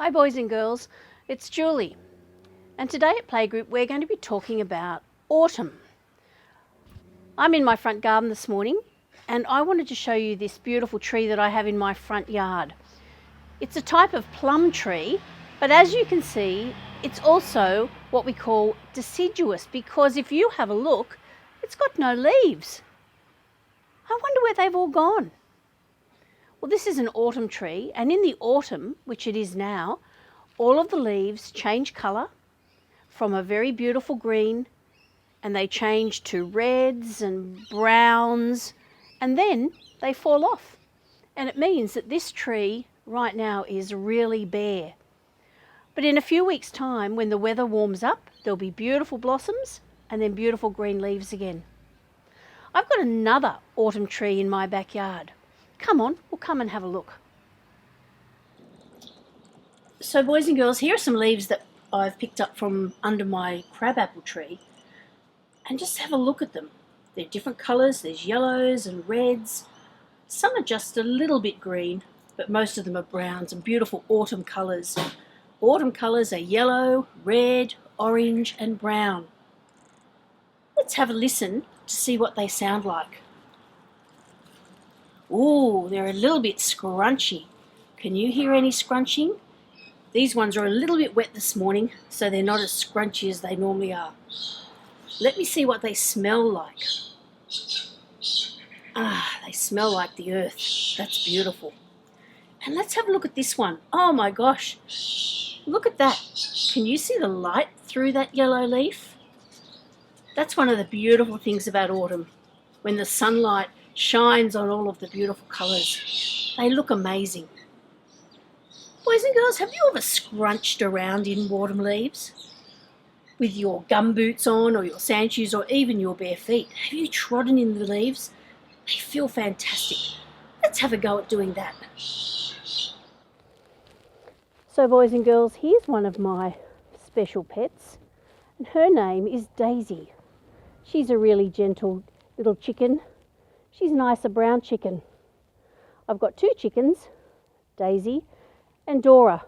Hi boys and girls, it's Julie, and today at Playgroup we're going to be talking about autumn. I'm in my front garden this morning and I wanted to show you this beautiful tree that I have in my front yard. It's a type of plum tree, but as you can see it's also what we call deciduous, because if you have a look, it's got no leaves. I wonder where they've all gone. Well, this is an autumn tree, and in the autumn, which it is now, all of the leaves change colour from a very beautiful green, and they change to reds and browns, and then they fall off. And it means that this tree right now is really bare. But in a few weeks' time, when the weather warms up, there'll be beautiful blossoms and then beautiful green leaves again. I've got another autumn tree in my backyard. Come on, we'll come and have a look. So boys and girls, here are some leaves that I've picked up from under my crabapple tree, and just have a look at them. They're different colours, there's yellows and reds. Some are just a little bit green, but most of them are browns and beautiful autumn colours. Autumn colours are yellow, red, orange and brown. Let's have a listen to see what they sound like. Ooh, they're a little bit scrunchy. Can you hear any scrunching? These ones are a little bit wet this morning, so they're not as scrunchy as they normally are. Let me see what they smell like. They smell like the earth. That's beautiful. And let's have a look at this one. Oh my gosh, look at that. Can you see the light through that yellow leaf? That's one of the beautiful things about autumn, when the sunlight shines on all of the beautiful colours. They look amazing. Boys and girls, have you ever scrunched around in autumn leaves with your gumboots on, or your sand shoes, or even your bare feet? Have you trodden in the leaves? They feel fantastic. Let's have a go at doing that. So boys and girls, here's one of my special pets, and her name is Daisy. She's a really gentle little chicken. She's a nicer brown chicken. I've got two chickens, Daisy and Dora.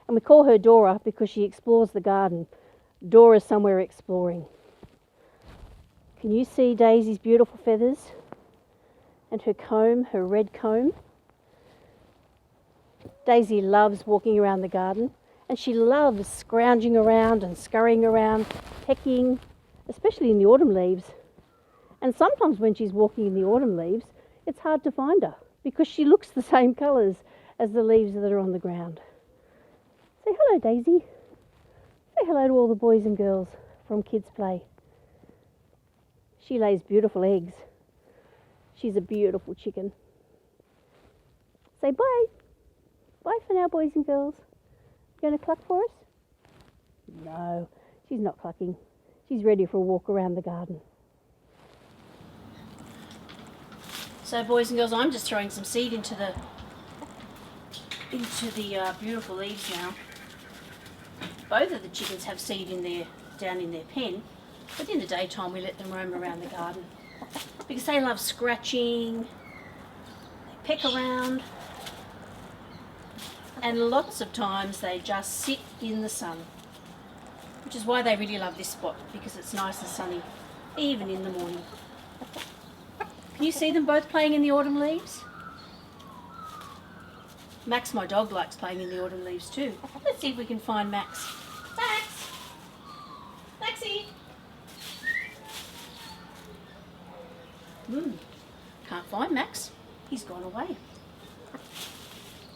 And we call her Dora because she explores the garden. Dora's somewhere exploring. Can you see Daisy's beautiful feathers? And her comb, her red comb? Daisy loves walking around the garden, and she loves scrounging around and scurrying around, pecking, especially in the autumn leaves. And sometimes when she's walking in the autumn leaves, it's hard to find her because she looks the same colours as the leaves that are on the ground. Say hello, Daisy. Say hello to all the boys and girls from Kids Play. She lays beautiful eggs. She's a beautiful chicken. Say bye. Bye for now, boys and girls. You going to cluck for us? No, she's not clucking. She's ready for a walk around the garden. So boys and girls, I'm just throwing some seed into the beautiful leaves now. Both of the chickens have seed down in their pen, but in the daytime we let them roam around the garden because they love scratching, they peck around, and lots of times they just sit in the sun, which is why they really love this spot, because it's nice and sunny, even in the morning. Can you see them both playing in the autumn leaves? Max, my dog, likes playing in the autumn leaves too. Let's see if we can find Max. Max! Maxie! Can't find Max. He's gone away.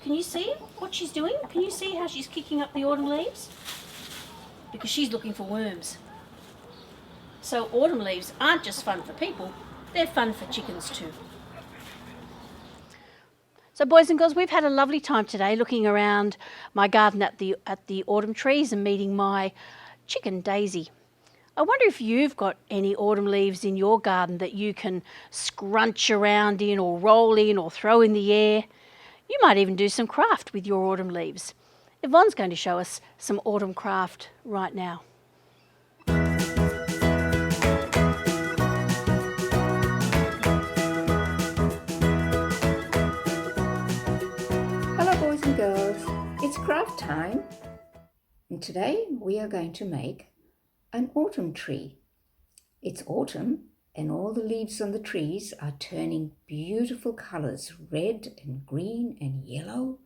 Can you see what she's doing? Can you see how she's kicking up the autumn leaves? Because she's looking for worms. So autumn leaves aren't just fun for people, they're fun for chickens too. So boys and girls, we've had a lovely time today looking around my garden at the autumn trees and meeting my chicken Daisy. I wonder if you've got any autumn leaves in your garden that you can scrunch around in or roll in or throw in the air. You might even do some craft with your autumn leaves. Yvonne's going to show us some autumn craft right now. craft time, and today we are going to make an autumn tree. It's autumn and all the leaves on the trees are turning beautiful colors, red and green and yellow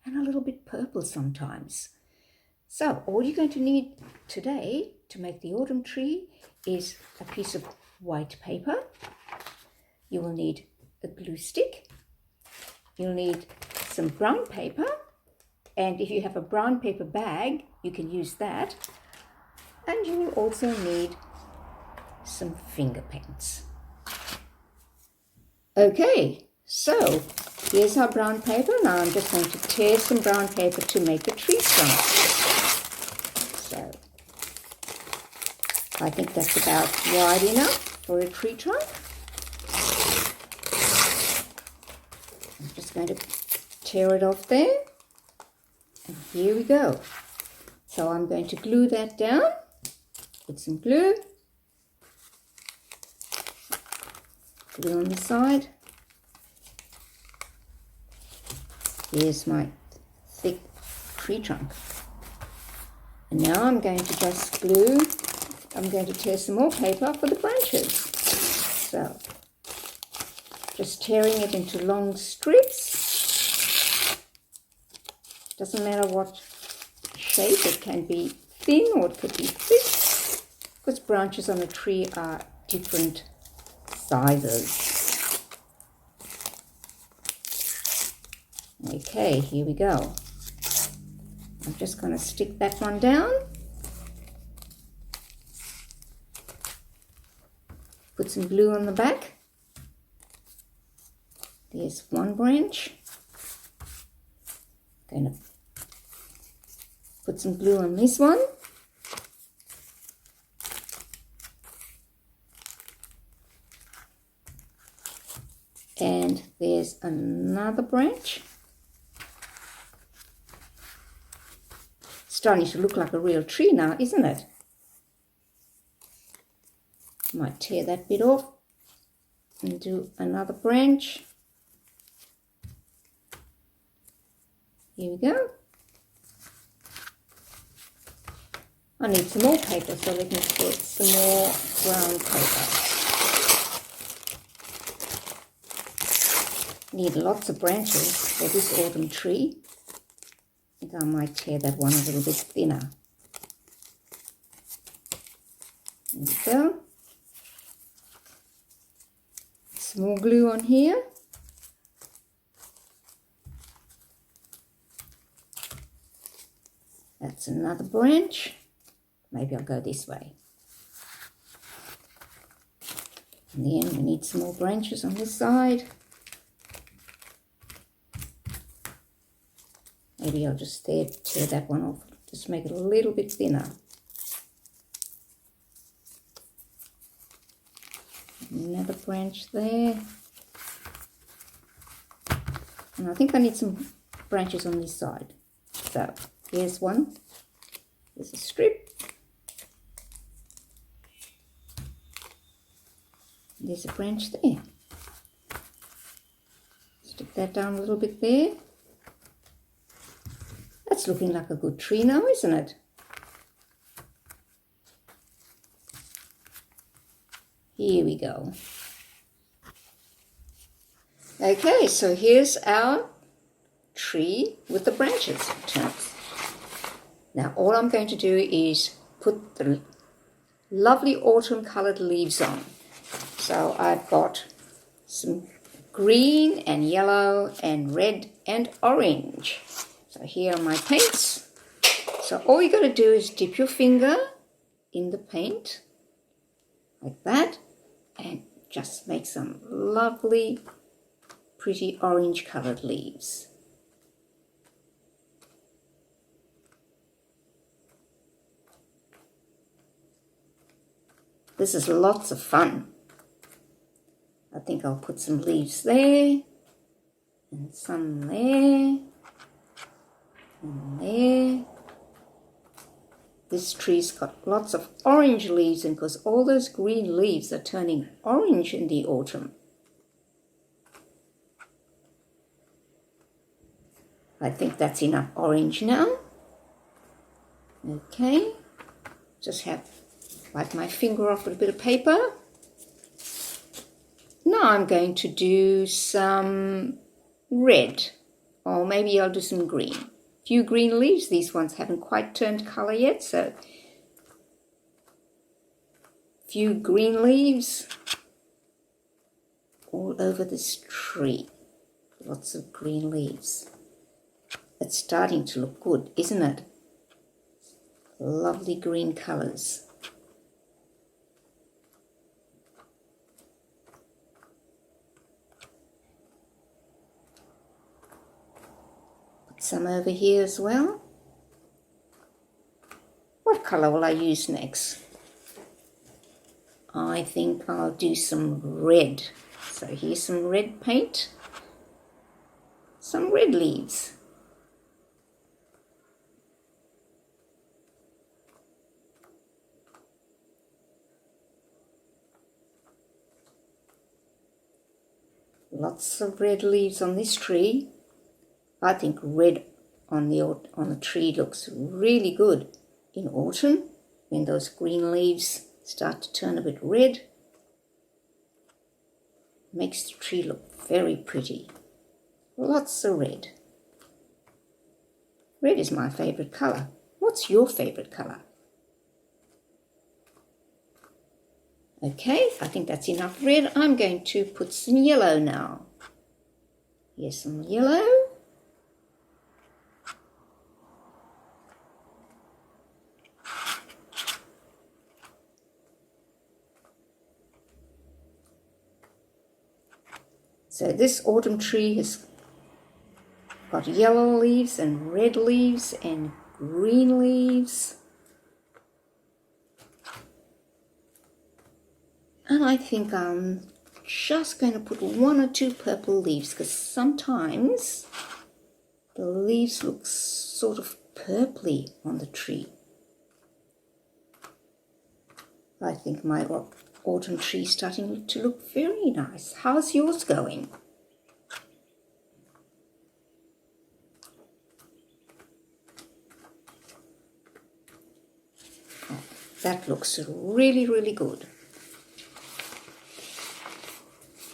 and a little bit purple sometimes. So all you're going to need today to make the autumn tree is a piece of white paper. You will need a glue stick. You'll need some brown paper, and if you have a brown paper bag, you can use that. And you will also need some finger paints. Okay, so here's our brown paper. Now I'm just going to tear some brown paper to make the tree trunk. So I think that's about wide enough for a tree trunk. I'm just going to tear it off there. And here we go. So I'm going to glue that down with some glue. Glue on the side. Here's my thick tree trunk. And now I'm going to just glue, I'm going to tear some more paper for the branches. So, just tearing it into long strips. Doesn't matter what shape, it can be thin or it could be thick, because branches on a tree are different sizes. Okay, here we go. I'm just going to stick that one down. Put some glue on the back. There's one branch. Going to put some glue on this one. And there's another branch. Starting to look like a real tree now, isn't it? Might tear that bit off and do another branch. Here we go. I need some more paper, so let me get some more brown paper. Need lots of branches for this autumn tree. I think I might tear that one a little bit thinner. There we go. Some more glue on here. That's another branch. Maybe I'll go this way. And then we need some more branches on this side. Maybe I'll just tear that one off, just make it a little bit thinner. Another branch there. And I think I need some branches on this side. So here's one. There's a strip. There's a branch there. Stick that down a little bit there. That's looking like a good tree now, isn't it? Here we go. Okay, so here's our tree with the branches turned. Now all I'm going to do is put the lovely autumn colored leaves on. So I've got some green and yellow and red and orange. So here are my paints. So all you got to do is dip your finger in the paint like that and just make some lovely pretty orange colored leaves. This is lots of fun. I think I'll put some leaves there and some there and there. This tree's got lots of orange leaves, and because all those green leaves are turning orange in the autumn. I think that's enough orange now. Okay, just wipe my finger off with a bit of paper. Now I'm going to do some red, or maybe I'll do some green. A few green leaves. These ones haven't quite turned colour yet, so a few green leaves all over this tree. Lots of green leaves. It's starting to look good, isn't it? Lovely green colours. Put some over here as well. What colour will I use next? I think I'll do some red. So here's some red paint. Some red leaves. Lots of red leaves on this tree. I think red on the tree looks really good in autumn when those green leaves start to turn a bit red. Makes the tree look very pretty. Lots of red. Red is my favourite colour. What's your favourite colour? Okay, I think that's enough red. I'm going to put some yellow now. Here's some yellow. So this autumn tree has got yellow leaves and red leaves and green leaves. And I think I'm just going to put 1 or 2 purple leaves because sometimes the leaves look sort of purpley on the tree. I think my autumn tree is starting to look very nice. How's yours going? Oh, that looks really, really good.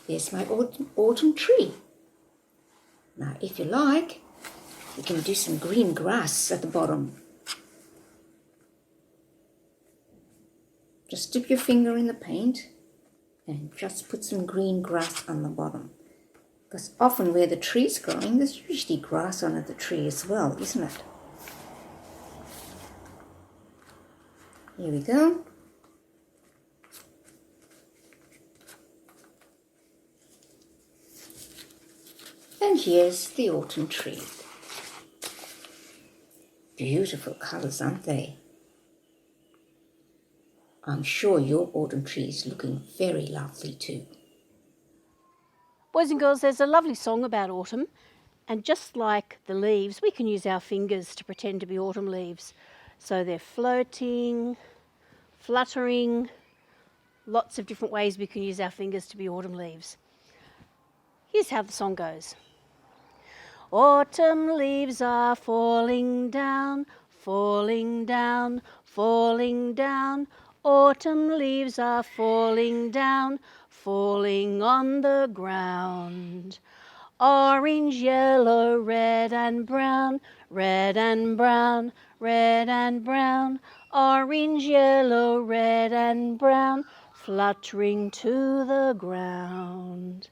There's my autumn tree. Now, if you like, you can do some green grass at the bottom. Just dip your finger in the paint and just put some green grass on the bottom. Because often where the tree's growing, there's usually grass under the tree as well, isn't it? Here we go. And here's the autumn tree. Beautiful colours, aren't they? I'm sure your autumn tree is looking very lovely too. Boys and girls, there's a lovely song about autumn, and just like the leaves, we can use our fingers to pretend to be autumn leaves. So they're floating, fluttering, lots of different ways we can use our fingers to be autumn leaves. Here's how the song goes. Autumn leaves are falling down, falling down, falling down. Autumn leaves are falling down, falling on the ground. Orange, yellow, red and brown, red and brown, red and brown. Orange, yellow, red and brown, fluttering to the ground.